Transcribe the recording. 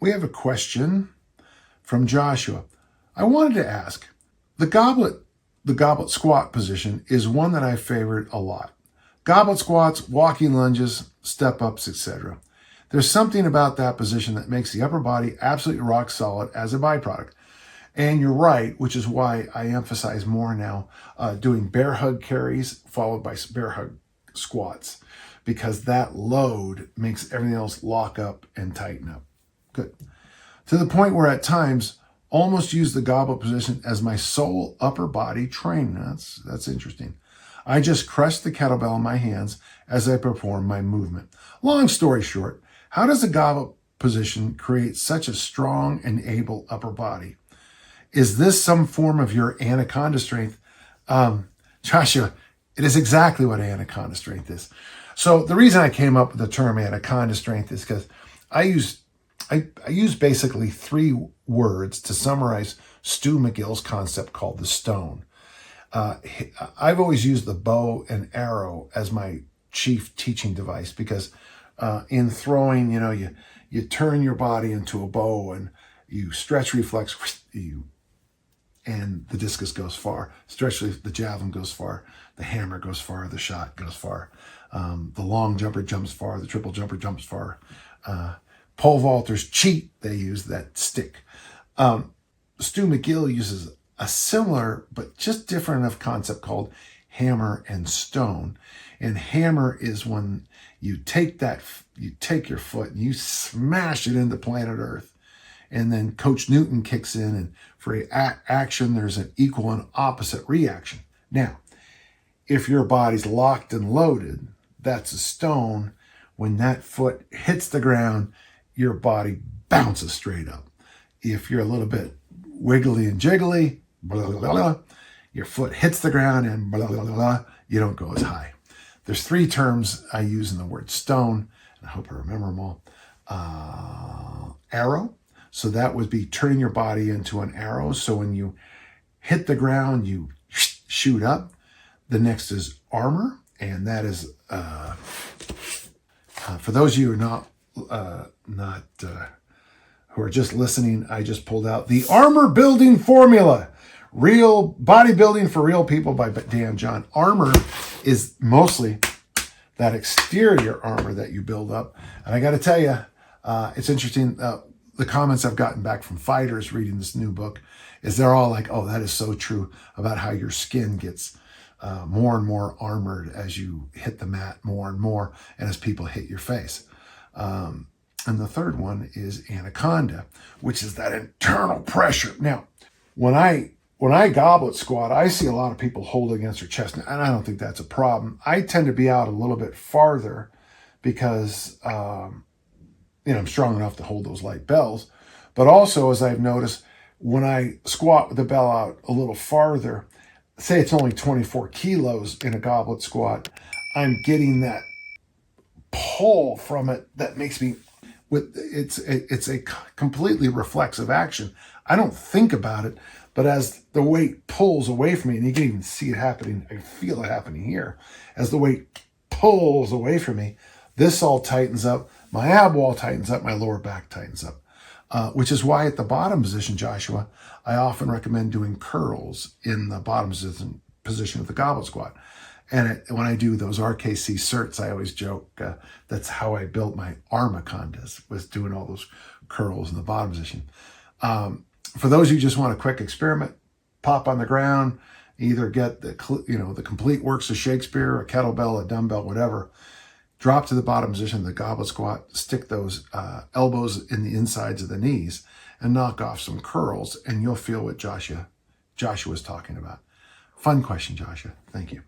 We have a question from Joshua. I wanted to ask, the goblet squat position is one that I favored a lot. Goblet squats, walking lunges, step-ups, etc. There's something about that position that makes the upper body absolutely rock solid as a byproduct. And you're right, which is why I emphasize more now doing bear hug carries followed by bear hug squats, because that load makes everything else lock up and tighten up. Good. To the point where at times almost use the goblet position as my sole upper body training. That's interesting. I just crush the kettlebell in my hands as I perform my movement. Long story short, how does the goblet position create such a strong and able upper body? Is this some form of your anaconda strength? Joshua, it is exactly what anaconda strength is. So the reason I came up with the term anaconda strength is because I use basically 3 words to summarize Stu McGill's concept called the stone. I've always used the bow and arrow as my chief teaching device because in throwing, you turn your body into a bow and you stretch reflex, and the discus goes far. Stretch, the javelin goes far. The hammer goes far. The shot goes far. The long jumper jumps far. The triple jumper jumps far. Pole vaulters cheat. They use that stick. Stu McGill uses a similar but just different enough concept called hammer and stone. And hammer is when you take your foot and you smash it into planet Earth. And then Coach Newton kicks in, and for action, there's an equal and opposite reaction. Now, if your body's locked and loaded, that's a stone. When that foot hits the ground, your body bounces straight up. If you're a little bit wiggly and jiggly, blah, blah, blah, your foot hits the ground and blah, blah, blah, you don't go as high. There's 3 terms I use in the word stone, and I hope I remember them all. Arrow. So that would be turning your body into an arrow. So when you hit the ground, you shoot up. The next is armor. And that is, for those of you who are who are just listening, I just pulled out the Armor Building Formula. Real Bodybuilding for Real People by Dan John. Armor is mostly that exterior armor that you build up. And I got to tell you, it's interesting. The comments I've gotten back from fighters reading this new book is they're all like, oh, that is so true about how your skin gets more and more armored as you hit the mat more and more and as people hit your face. And the third one is anaconda, which is that internal pressure. Now, when I goblet squat, I see a lot of people hold against their chest, and I don't think that's a problem. I tend to be out a little bit farther because I'm strong enough to hold those light bells. But also, as I've noticed, when I squat with the bell out a little farther, say it's only 24 kilos in a goblet squat, I'm getting that pull from it that makes me, it's a completely reflexive action. I don't think about it, but as the weight pulls away from me, and you can even see it happening, I feel it happening here, as the weight pulls away from me, this all tightens up. My ab wall tightens up, my lower back tightens up, which is why at the bottom position, Joshua, I often recommend doing curls in the bottom position of the goblet squat. And when I do those RKC certs, I always joke that's how I built my armacondas, was doing all those curls in the bottom position. For those who just want a quick experiment, pop on the ground, either get the complete works of Shakespeare, a kettlebell, a dumbbell, whatever. Drop to the bottom position of the goblet squat, stick those elbows in the insides of the knees, and knock off some curls, and you'll feel what Joshua was talking about. Fun question, Joshua. Thank you.